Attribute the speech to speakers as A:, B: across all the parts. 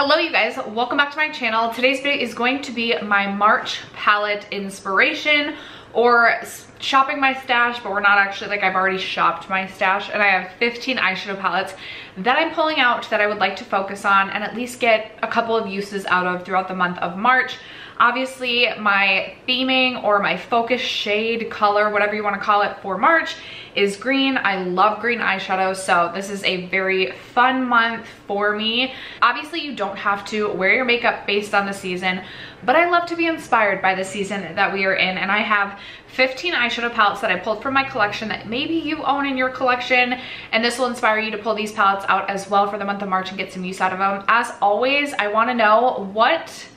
A: Hello you guys, welcome back to my channel. Today's video is going to be my March palette inspiration or shopping my stash, but we're not actually, like, I've already shopped my stash and I have 15 eyeshadow palettes that I'm pulling out that I would like to focus on and at least get a couple of uses out of throughout the month of March. Obviously, my theming or my focus shade, color, whatever you want to call it for March is green. I love green eyeshadow, so this is a very fun month for me. Obviously, you don't have to wear your makeup based on the season, but I love to be inspired by the season that we are in, and I have 15 eyeshadow palettes that I pulled from my collection that maybe you own in your collection, and this will inspire you to pull these palettes out as well for the month of March and get some use out of them. As always, I want to know what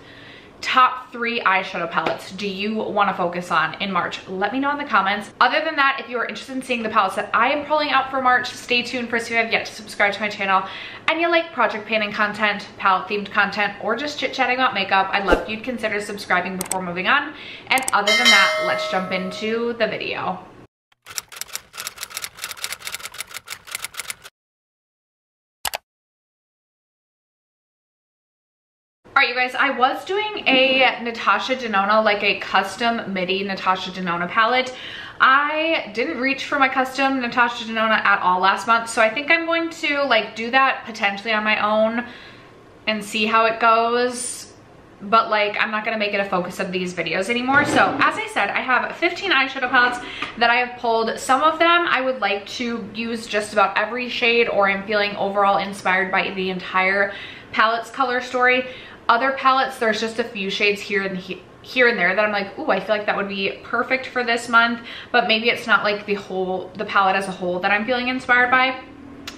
A: top 3 eyeshadow palettes do you want to focus on in March? Let me know in the comments. Other than that, if you are interested in seeing the palettes that I am pulling out for March, stay tuned. For if you have yet to subscribe to my channel and you like project painting content, palette themed content, or just chit chatting about makeup, I'd love if you'd consider subscribing before moving on. And other than that, let's jump into the video. All right, you guys, I was doing a Natasha Denona, like a custom midi Natasha Denona palette. I didn't reach for my custom Natasha Denona at all last month, so I think I'm going to like do that potentially on my own and see how it goes. But like, I'm not gonna make it a focus of these videos anymore. So as I said, I have 15 eyeshadow palettes that I have pulled. Some of them I would like to use just about every shade, or I'm feeling overall inspired by the entire palette's color story. Other palettes, there's just a few shades here and there that I'm like, ooh, I feel like that would be perfect for this month, but maybe it's not like the palette as a whole that I'm feeling inspired by.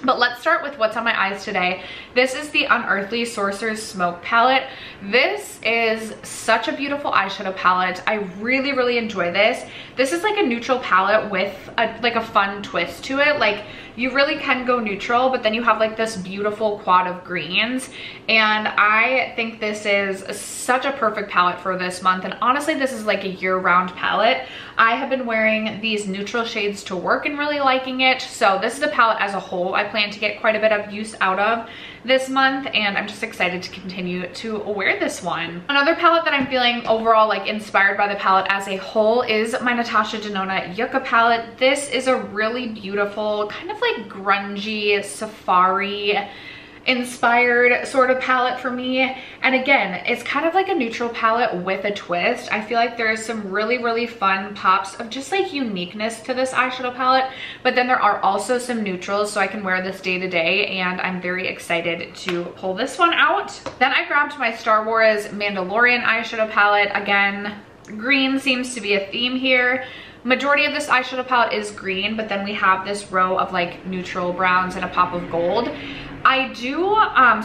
A: But let's start with what's on my eyes today. This is the Unearthly Sorcerer's Smoke palette. This is such a beautiful eyeshadow palette. I really, really enjoy this. This is like a neutral palette with a fun twist to it. Like, you really can go neutral, but then you have like this beautiful quad of greens. And I think this is such a perfect palette for this month. And honestly, this is like a year-round palette. I have been wearing these neutral shades to work and really liking it. So this is a palette as a whole I plan to get quite a bit of use out of this month, and I'm just excited to continue to wear this one. Another palette that I'm feeling overall like inspired by the palette as a whole is my Natasha Denona Yucca palette. This is a really beautiful, kind of like grungy, safari inspired sort of palette for me. And again, it's kind of like a neutral palette with a twist. I feel like there's some really, really fun pops of just like uniqueness to this eyeshadow palette, but then there are also some neutrals, so I can wear this day to day, and I'm very excited to pull this one out. Then I grabbed my Star Wars Mandalorian eyeshadow palette. Again, green seems to be a theme here. Majority of this eyeshadow palette is green, but then we have this row of like neutral browns and a pop of gold. I do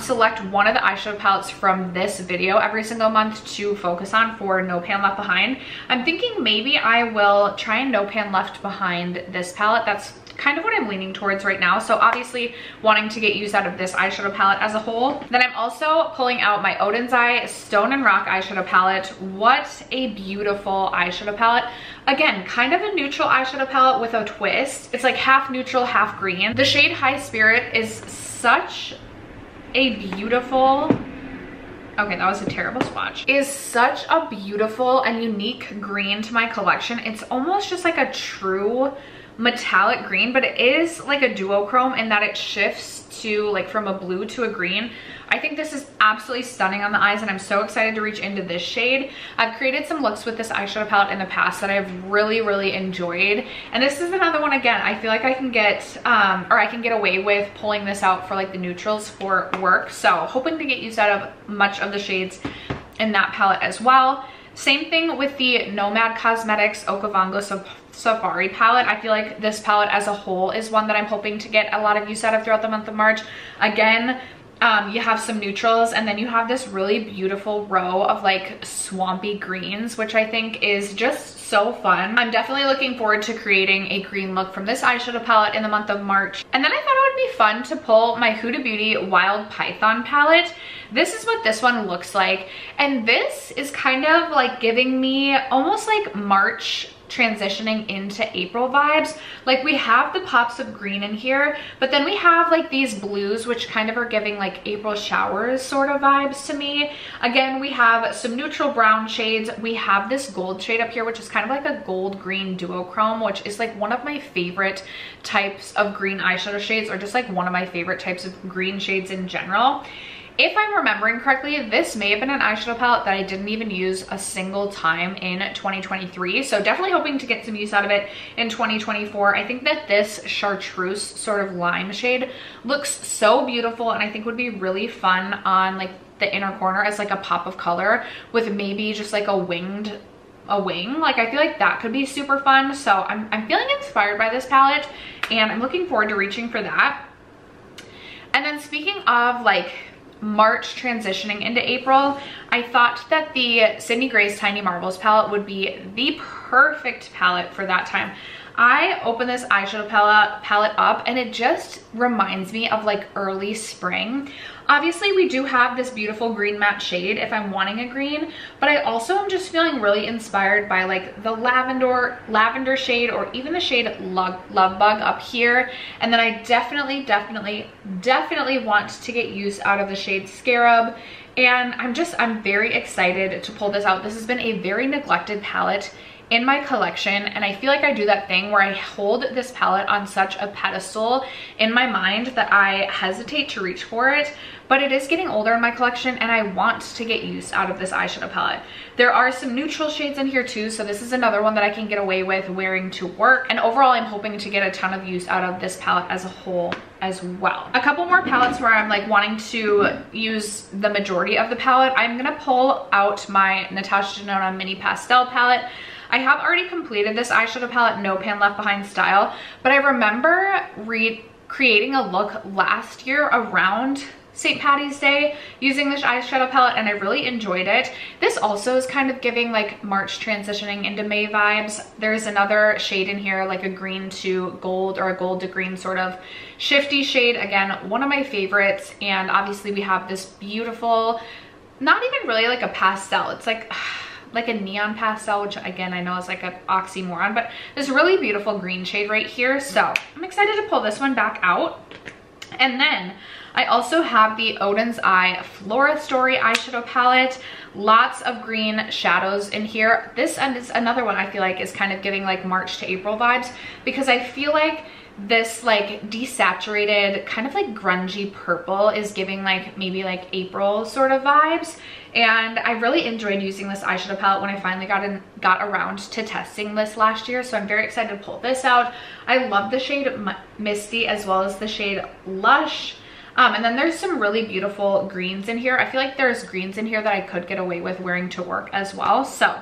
A: select one of the eyeshadow palettes from this video every single month to focus on for No Pan Left Behind. I'm thinking maybe I will try and No Pan Left Behind this palette. That's kind of what I'm leaning towards right now. So obviously wanting to get use out of this eyeshadow palette as a whole. Then I'm also pulling out my Odin's Eye Stone and Rock eyeshadow palette. What a beautiful eyeshadow palette. Again, kind of a neutral eyeshadow palette with a twist. It's like half neutral, half green. The shade High Spirit is such a beautiful, okay, that was a terrible swatch, is such a beautiful and unique green to my collection. It's almost just like a true metallic green, but it is like a duochrome in that it shifts to like from a blue to a green. I think this is absolutely stunning on the eyes, and I'm so excited to reach into this shade. I've created some looks with this eyeshadow palette in the past that I've really, really enjoyed, and this is another one. Again, I feel like I can get or I can get away with pulling this out for like the neutrals for work, so hoping to get used out of much of the shades in that palette as well. Same thing with the Nomad Cosmetics Okavango Safari palette. I feel like this palette as a whole is one that I'm hoping to get a lot of use out of throughout the month of March. Again, you have some neutrals, and then you have this really beautiful row of like swampy greens, which I think is just so fun. I'm definitely looking forward to creating a green look from this eyeshadow palette in the month of March. And then I thought it would be fun to pull my Huda Beauty Wild Python palette. This is what this one looks like, and this is kind of like giving me almost like March transitioning into April vibes. Like we have the pops of green in here, but then we have like these blues, which kind of are giving like April showers sort of vibes to me. Again, we have some neutral brown shades. We have this gold shade up here, which is kind of like a gold green duochrome, which is like one of my favorite types of green eyeshadow shades, or just like one of my favorite types of green shades in general. If I'm remembering correctly, this may have been an eyeshadow palette that I didn't even use a single time in 2023. So definitely hoping to get some use out of it in 2024. I think that this chartreuse sort of lime shade looks so beautiful, and I think would be really fun on like the inner corner as like a pop of color with maybe just like a wing. Like I feel like that could be super fun. So I'm feeling inspired by this palette, and I'm looking forward to reaching for that. And then speaking of like March transitioning into April, I thought that the Sydney Grace Tiny Marvels palette would be the perfect palette for that time. I opened this eyeshadow palette up, and it just reminds me of like early spring. Obviously, we do have this beautiful green matte shade if I'm wanting a green, but I also am just feeling really inspired by like the lavender shade, or even the shade Love Bug up here. And then I definitely want to get use out of the shade Scarab. And I'm very excited to pull this out. This has been a very neglected palette in my collection, and I feel like I do that thing where I hold this palette on such a pedestal in my mind that I hesitate to reach for it, but it is getting older in my collection, and I want to get use out of this eyeshadow palette. There are some neutral shades in here too, so this is another one that I can get away with wearing to work, and overall I'm hoping to get a ton of use out of this palette as a whole as well. A couple more palettes where I'm like wanting to use the majority of the palette. I'm gonna pull out my Natasha Denona Mini Pastel palette. I have already completed this eyeshadow palette, No Pan Left Behind style, but I remember creating a look last year around St. Patty's Day using this eyeshadow palette, and I really enjoyed it. This also is kind of giving like March transitioning into May vibes. There's another shade in here, like a green to gold or a gold to green sort of shifty shade. Again, one of my favorites. And obviously we have this beautiful, not even really like a pastel, it's like a neon pastel, which again I know is like an oxymoron, but this really beautiful green shade right here. So I'm excited to pull this one back out. And then I also have the Odin's Eye Flora Story eyeshadow palette. Lots of green shadows in here. This is another one I feel like is kind of giving like March to April vibes, because I feel like this like desaturated kind of like grungy purple is giving like maybe like April sort of vibes. And I really enjoyed using this eyeshadow palette when I finally got around to testing this last year, so I'm very excited to pull this out. I love the shade Misty as well as the shade Lush. And then there's some really beautiful greens in here. I feel like there's greens in here that I could get away with wearing to work as well. So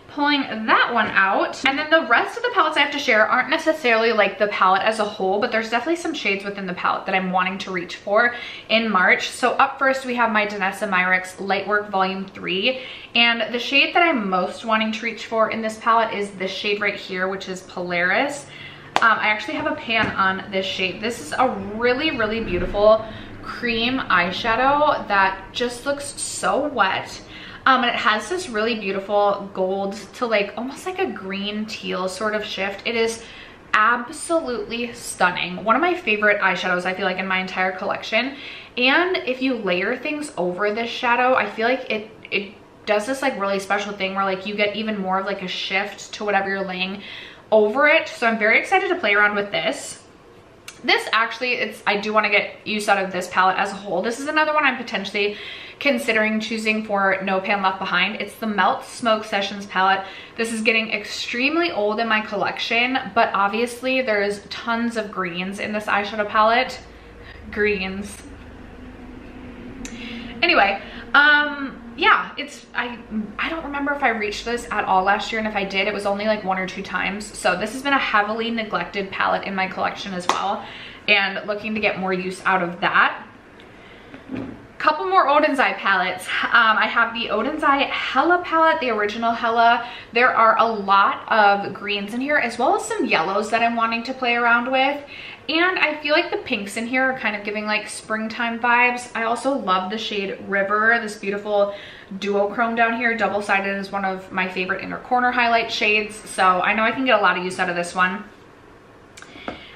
A: pulling that one out. And then the rest of the palettes I have to share aren't necessarily like the palette as a whole, but there's definitely some shades within the palette that I'm wanting to reach for in March. So up first we have my Danessa Myricks Lightwork Volume 3. And the shade that I'm most wanting to reach for in this palette is this shade right here, which is Polaris. I actually have a pan on this shade. This is a really beautiful cream eyeshadow that just looks so wet. And it has this really beautiful gold to like almost like a green teal sort of shift. It is absolutely stunning. One of my favorite eyeshadows I feel like in my entire collection. And if you layer things over this shadow, I feel like it does this like really special thing where like you get even more of like a shift to whatever you're laying over it. So I'm very excited to play around with this. This actually, I do want to get use out of this palette as a whole. This is another one I'm potentially considering choosing for No Pan Left Behind. It's the Melt Smoke Sessions palette. This is getting extremely old in my collection, but obviously there's tons of greens in this eyeshadow palette. Greens. Anyway, yeah, I don't remember if I reached this at all last year, and if I did, it was only like 1 or 2 times. So this has been a heavily neglected palette in my collection as well, and looking to get more use out of that. couple more Oden's Eye palettes. I have the Oden's Eye Hella palette, the original Hella. There are a lot of greens in here, as well as some yellows that I'm wanting to play around with. And I feel like the pinks in here are kind of giving like springtime vibes. I also love the shade River, this beautiful duochrome down here. Double-sided is one of my favorite inner corner highlight shades. So I know I can get a lot of use out of this one.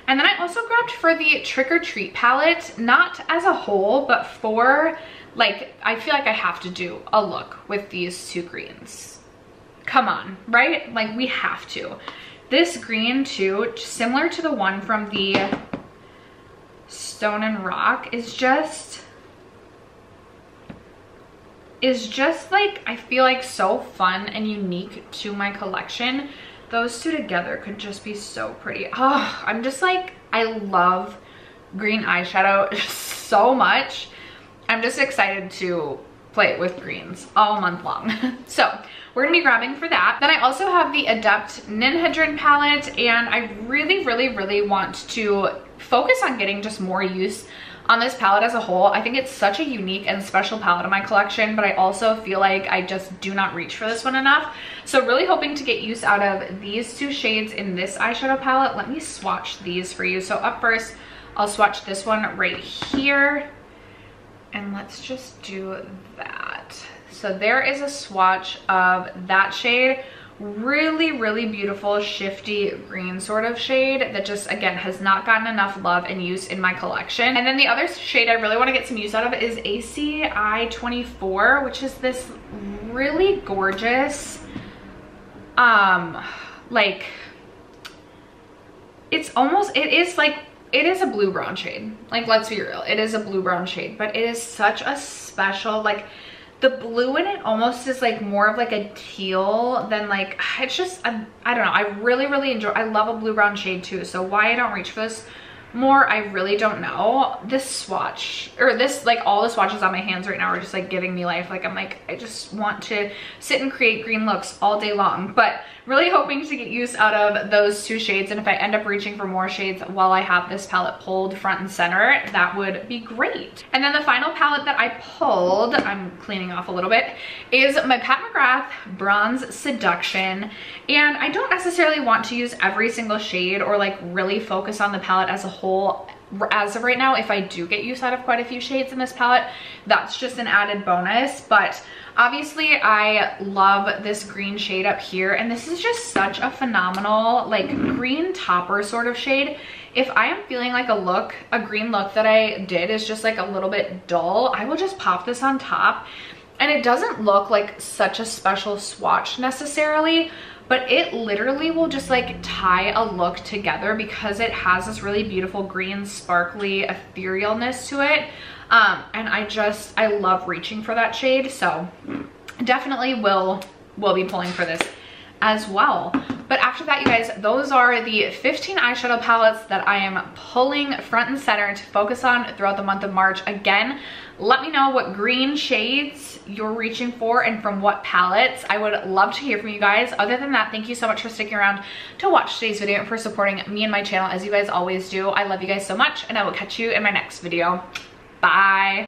A: And then I also grabbed for the Trick or Treat palette, not as a whole, but for like, I feel like I have to do a look with these two greens. Come on, right? Like we have to. This green too, similar to the one from the Stone and Rock, is just like, I feel like so fun and unique to my collection. Those two together could just be so pretty. Oh, I'm just like, I love green eyeshadow so much. I'm just excited to play with greens all month long. So we're gonna be grabbing for that. Then I also have the Adept Ninhedrin palette, and I really want to focus on getting just more use on this palette as a whole. I think it's such a unique and special palette in my collection, but I also feel like I just do not reach for this one enough. So really hoping to get use out of these two shades in this eyeshadow palette. Let me swatch these for you. So up first, I'll swatch this one right here. And let's just do that. So there is a swatch of that shade. Really beautiful shifty green sort of shade that just, again, has not gotten enough love and use in my collection. And then the other shade I really want to get some use out of is ACI24, which is this really gorgeous, like, it's almost, it is a blue brown shade. Like, let's be real, it is a blue brown shade, but it is such a special, like, the blue in it almost is like more of like a teal than like, it's just, I don't know. I really enjoy, I love a blue brown shade too. So why I don't reach for this more, I really don't know. This swatch, or this, like all the swatches on my hands right now are just like giving me life. Like I'm like, I just want to sit and create green looks all day long, but really hoping to get use out of those two shades. And if I end up reaching for more shades while I have this palette pulled front and center, that would be great. And then the final palette that I pulled, I'm cleaning off a little bit, is my Pat McGrath Bronze Seduction. And I don't necessarily want to use every single shade or like really focus on the palette as a whole as of right now. If I do get use out of quite a few shades in this palette, that's just an added bonus. But obviously I love this green shade up here, and this is just such a phenomenal like green topper sort of shade. If I am feeling like a green look that I did is just like a little bit dull, I will just pop this on top, and it doesn't look like such a special swatch necessarily, but it literally will just like tie a look together because it has this really beautiful green sparkly etherealness to it. And I love reaching for that shade. So definitely will be pulling for this as well. But after that, you guys, those are the 15 eyeshadow palettes that I am pulling front and center to focus on throughout the month of March. Again, let me know what green shades you're reaching for and from what palettes. I would love to hear from you guys. Other than that, thank you so much for sticking around to watch today's video and for supporting me and my channel as you guys always do. I love you guys so much, and I will catch you in my next video. Bye.